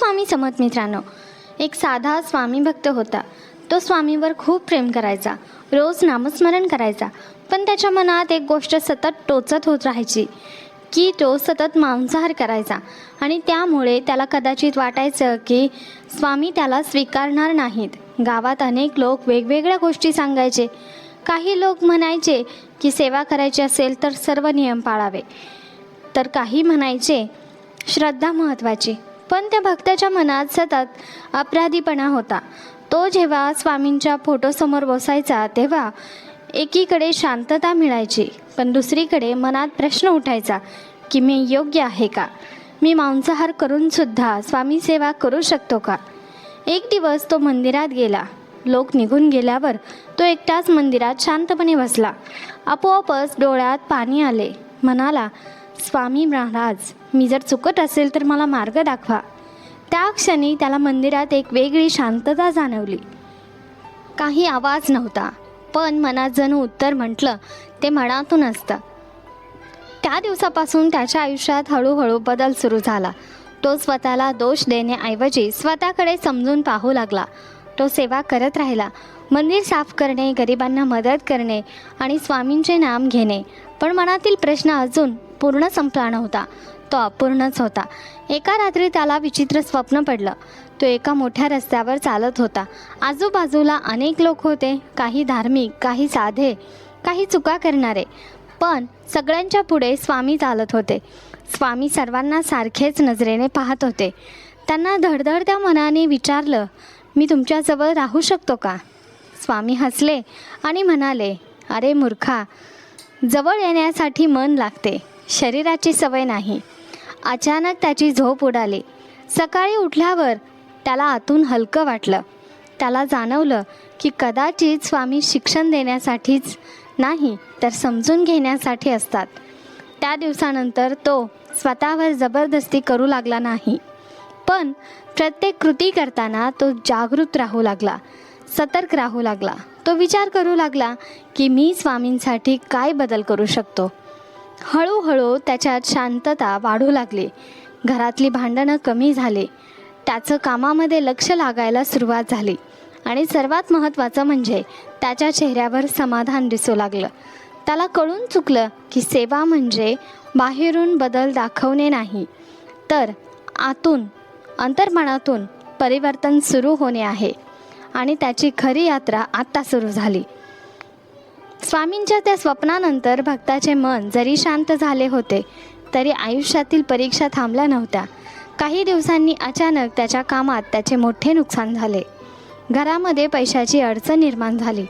स्वामी समर्थ मित्रांनो, एक साधा स्वामी भक्त होता. तो स्वामीवर खूप प्रेम करायचा, रोज नामस्मरण करायचा. पण त्याच्या मनात एक गोष्ट सतत टोचत होत राहायची की तो सतत मांसाहार करायचा. आणि त्यामुळे त्याला कदाचित वाटायचं की स्वामी त्याला स्वीकारणार नाहीत. गावात अनेक लोक वेगवेगळ्या गोष्टी सांगायचे. काही लोक म्हणायचे की सेवा करायची असेल तर सर्व नियम पाळावे, तर काही म्हणायचे श्रद्धा महत्त्वाची. पण त्या भक्ताच्या मनात सतत अपराधीपणा होता. तो जेव्हा स्वामींच्या फोटोसमोर बसायचा तेव्हा एकीकडे शांतता मिळायची, पण दुसरीकडे मनात प्रश्न उठायचा की मी योग्य आहे का? मी मांसाहार करूनसुद्धा स्वामी सेवा करू शकतो का? एक दिवस तो मंदिरात गेला. लोक निघून गेल्यावर तो एकटाच मंदिरात शांतपणे बसला. आपोआपच डोळ्यात पाणी आले. म्हणाला, स्वामी महाराज, मी जर चुकत असेल तर मला मार्ग दाखवा. त्या क्षणी त्याला मंदिरात एक वेगळी शांतता जाणवली. काही आवाज नव्हता, पण मनात जणू उत्तर म्हटलं ते मनातून असतं. त्या दिवसापासून त्याच्या आयुष्यात हळूहळू बदल सुरू झाला. तो स्वतःला दोष देण्याऐवजी स्वतःकडे समजून पाहू लागला. तो सेवा करत राहिला, मंदिर साफ करणे, गरिबांना मदत करणे आणि स्वामींचे नाम घेणे. पण मनातील प्रश्न अजून पूर्ण संपला नव्हता, तो अपूर्णच होता. एका रात्री त्याला विचित्र स्वप्न पडलं. तो एका मोठ्या रस्त्यावर चालत होता. आजूबाजूला अनेक लोक होते, काही धार्मिक, काही साधे, काही चुका करणारे. पण सगळ्यांच्या पुढे स्वामी चालत होते. स्वामी सर्वांना सारखेच नजरेने पाहत होते. त्यांना धडधडत्या मनाने विचारलं, मी तुमच्याजवळ राहू शकतो का? स्वामी हसले आणि म्हणाले, अरे मूर्खा, जवळ येण्यासाठी मन लागते, शरीराची सवय नाही. अचानक त्याची झोप उडाली. सकाळी उठल्यावर त्याला आतून हलकं वाटलं. त्याला जाणवलं की कदाचित स्वामी शिक्षण देण्यासाठीच नाही तर समजून घेण्यासाठी असतात. त्या दिवसानंतर तो स्वतःवर जबरदस्ती करू लागला नाही, पण प्रत्येक कृती करताना तो जागृत राहू लागला, सतर्क राहू लागला. तो विचार करू लागला की मी स्वामींसाठी काय बदल करू शकतो. हळूहळू त्याच्यात शांतता वाढू लागली. घरातली भांडणं कमी झाली. त्याचं कामामध्ये लक्ष लागायला सुरुवात झाली. आणि सर्वात महत्त्वाचं म्हणजे त्याच्या चेहऱ्यावर समाधान दिसू लागलं. त्याला कळून चुकलं की सेवा म्हणजे बाहेरून बदल दाखवणे नाही, तर आतून, अंतर्मनातून परिवर्तन सुरू होणे आहे. आणि त्याची खरी यात्रा आत्ता सुरू झाली. स्वामींच्या त्या स्वप्नानंतर भक्ताचे मन जरी शांत झाले होते तरी आयुष्यातील परीक्षा थांबल्या नव्हत्या. काही दिवसांनी अचानक त्याच्या कामात त्याचे मोठे नुकसान झाले. घरामध्ये पैशाची अडचण निर्माण झाली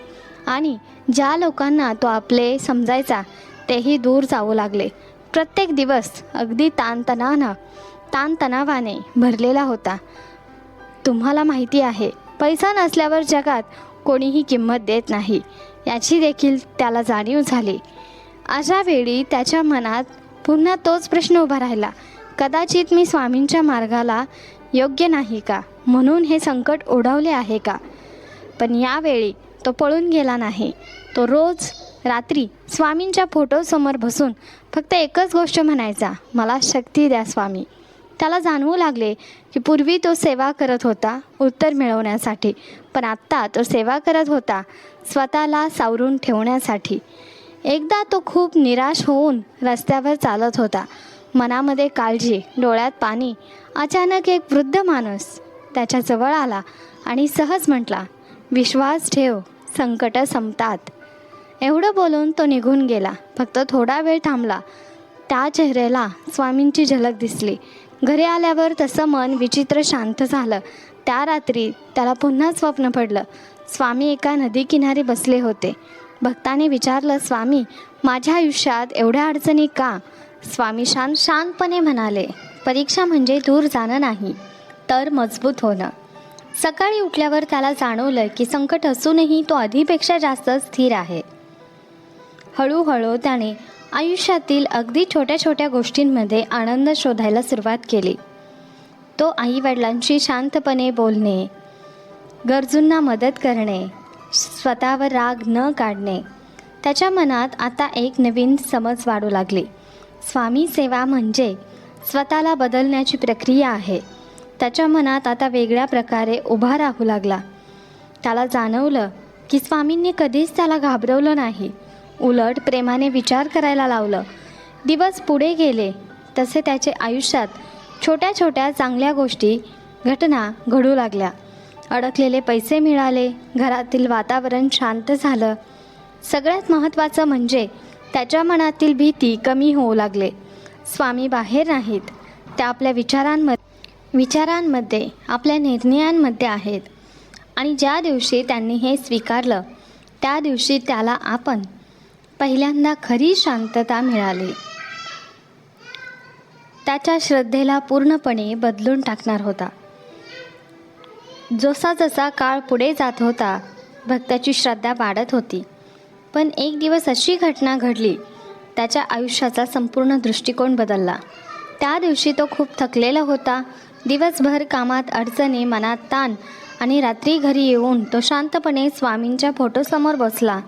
आणि ज्या लोकांना तो आपले समजायचा तेही दूर जाऊ लागले. प्रत्येक दिवस अगदी ताणतणावाने भरलेला होता. तुम्हाला माहिती आहे, पैसा नसल्यावर जगात कोणीही किंमत देत नाही, याची देखील त्याला जाणीव झाली. अशा वेळी त्याच्या मनात पुन्हा तोच प्रश्न उभा राहिला, कदाचित मी स्वामींच्या मार्गाला योग्य नाही का, म्हणून हे संकट ओढवले आहे का? पण यावेळी तो पळून गेला नाही. तो रोज रात्री स्वामींच्या फोटोसमोर बसून फक्त एकच गोष्ट म्हणायचा, मला शक्ती द्या स्वामी. त्याला जाणवू लागले की पूर्वी तो सेवा करत होता उत्तर मिळवण्यासाठी, पण आत्ता तो सेवा करत होता स्वतःला सावरून ठेवण्यासाठी. एकदा तो खूप निराश होऊन रस्त्यावर चालत होता. मनामध्ये काळजी, डोळ्यात पाणी. अचानक एक वृद्ध माणूस त्याच्याजवळ आला आणि सहज म्हटला, विश्वास ठेव, संकट संपतात. एवढं बोलून तो निघून गेला. फक्त थोडा वेळ थांबला. त्या चेहऱ्याला स्वामींची झलक दिसली. घरी आल्यावर तसं मन विचित्र शांत झालं. त्या रात्री त्याला पुन्हा स्वप्न पडलं. स्वामी एका नदीकिनारी बसले होते. भक्ताने विचारलं, स्वामी, माझ्या आयुष्यात एवढ्या अडचणी का? स्वामी शांतपणे म्हणाले, परीक्षा म्हणजे दूर जाणं नाही, तर मजबूत होणं. सकाळी उठल्यावर त्याला जाणवलं की संकट असूनही तो आधीपेक्षा जास्त स्थिर आहे. हळूहळू त्याने आयुष्यातील अगदी छोट्या छोट्या गोष्टींमध्ये आनंद शोधायला सुरुवात केली. तो आईवडिलांशी शांतपणे बोलणे, गरजूंना मदत करणे, स्वतःवर राग न काढणे. त्याच्या मनात आता एक नवीन समज वाढू लागली. स्वामी सेवा म्हणजे स्वतःला बदलण्याची प्रक्रिया आहे. त्याच्या मनात आता वेगळ्या प्रकारे उभा राहू लागला. त्याला जाणवलं की स्वामींनी कधीच त्याला घाबरवलं नाही, उलट प्रेमाने विचार करायला लावलं. दिवस पुढे गेले तसे त्याचे आयुष्यात छोट्या छोट्या चांगल्या गोष्टी घटना घडू लागल्या. अडकलेले पैसे मिळाले, घरातील वातावरण शांत झालं. सगळ्यात महत्त्वाचं म्हणजे त्याच्या मनातील भीती कमी होऊ लागले. स्वामी बाहेर नाहीत, त्या आपल्या विचारांमध्ये आपल्या निर्णयांमध्ये आहेत. आणि ज्या दिवशी त्यांनी हे स्वीकारलं त्या दिवशी त्याला आपण पहिल्यांदा खरी शांतता मिळाली. त्याच्या श्रद्धेला पूर्णपणे बदलून टाकणार होता. जसा जसा काळ पुढे जात होता भक्ताची श्रद्धा वाढत होती. पण एक दिवस अशी घटना घडली, त्याच्या आयुष्याचा संपूर्ण दृष्टिकोन बदलला. त्या दिवशी तो खूप थकलेला होता. दिवसभर कामात अडचणी, मनात ताण आणि रात्री घरी येऊन तो शांतपणे स्वामींच्या फोटोसमोर बसला.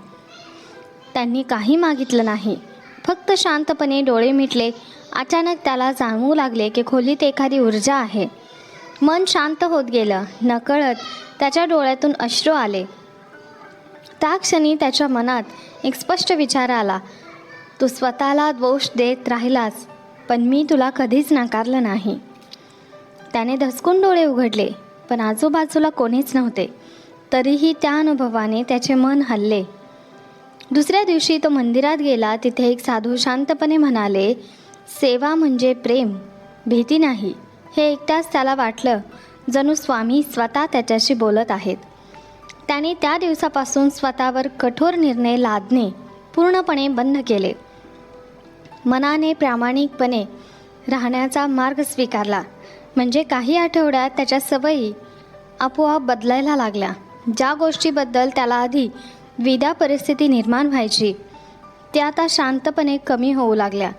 त्यांनी काही मागितलं नाही, फक्त शांतपणे डोळे मिटले. अचानक त्याला जाणवू लागले की खोलीत एखादी ऊर्जा आहे. मन शांत होत गेलं. नकळत त्याच्या डोळ्यातून अश्रू आले. त्या क्षणी त्याच्या मनात एक स्पष्ट विचार आला, तू स्वतःला दोष देत राहिलास, पण मी तुला कधीच नाकारलं नाही. त्याने धसकून डोळे उघडले, पण आजूबाजूला कोणीच नव्हते. तरीही त्या अनुभवाने त्याचे मन हलले. दुसऱ्या दिवशी तो मंदिरात गेला. तिथे एक साधू शांतपणे म्हणाले, सेवा म्हणजे प्रेम, भीती नाही. हे ऐकताच त्याला वाटलं जणू स्वामी स्वतः त्याच्याशी बोलत आहेत. त्याने त्या दिवसापासून स्वतःवर कठोर निर्णय लादणे पूर्णपणे बंद केले. मनाने प्रामाणिकपणे राहण्याचा मार्ग स्वीकारला. म्हणजे काही आठवड्यात त्याच्या सवयी आपोआप बदलायला लागल्या. ज्या गोष्टीबद्दल त्याला आधी द्विधा परिस्थिती निर्माण व्हायची त्या आता शांतपणे कमी होऊ लागल्या.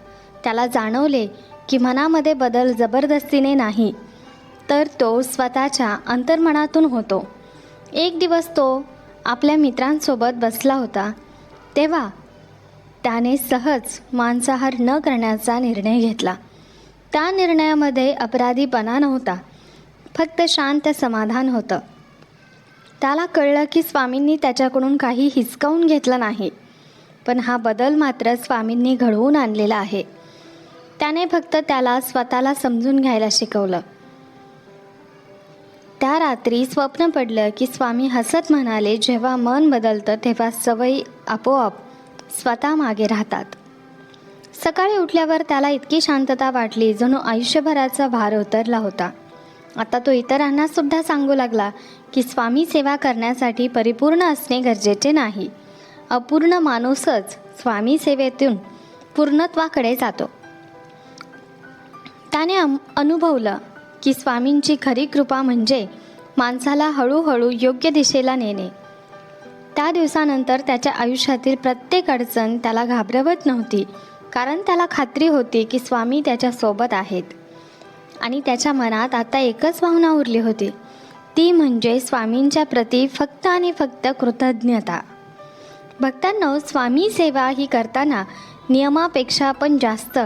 त्याला जाणवले की मनामध्ये बदल जबरदस्तीने नाही, तर तो स्वतःच्या अंतर्मनातून होतो. एक दिवस तो आपल्या मित्रांसोबत बसला होता, तेव्हा त्याने सहज मांसाहार न करण्याचा निर्णय घेतला. त्या निर्णयामध्ये अपराधीपणा नव्हता, फक्त शांत समाधान होतं. त्याला कळलं की स्वामींनी त्याच्याकडून काही हिसकावून घेतलं नाही, पण हा बदल मात्र स्वामींनी घडवून आणलेला आहे. त्याने फक्त त्याला स्वतःला समजून घ्यायला शिकवलं. त्या रात्री स्वप्न पडलं की स्वामी हसत म्हणाले, जेव्हा मन बदलतं तेव्हा सवयी आपोआप स्वतः मागे राहतात. सकाळी उठल्यावर त्याला इतकी शांतता वाटली जणू आयुष्यभराचा भार उतरला होता. आता तो इतरांना सुद्धा सांगू लागला की स्वामी सेवा करण्यासाठी परिपूर्ण असणे गरजेचे नाही. अपूर्ण माणूसच स्वामी सेवेतून पूर्णत्वाकडे जातो. त्याने अनुभवलं की स्वामींची खरी कृपा म्हणजे माणसाला हळूहळू योग्य दिशेला नेणे. त्या दिवसानंतर त्याच्या आयुष्यातील प्रत्येक अडचण त्याला घाबरवत नव्हती, कारण त्याला खात्री होती की स्वामी त्याच्यासोबत आहेत. आणि त्याच्या मनात आता एकच भावना उरली होती, ती म्हणजे स्वामींच्या प्रती फक्त आणि फक्त कृतज्ञता. भक्तांनो, स्वामी सेवा ही करताना नियमापेक्षा पण जास्त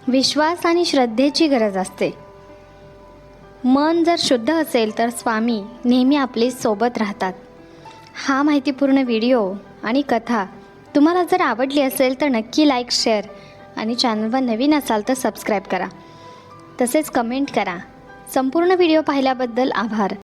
विश्वास आणि श्रद्धेची गरज असते. मन जर शुद्ध असेल तर स्वामी नेहमी आपले सोबत राहतात. हा माहितीपूर्ण व्हिडिओ आणि कथा तुम्हाला जर आवडली असेल तर नक्की लाईक, शेअर आणि चॅनलवर नवीन असाल तर सबस्क्राईब करा. तसेच कमेंट करा. संपूर्ण व्हिडिओ पाहिल्याबद्दल आभार.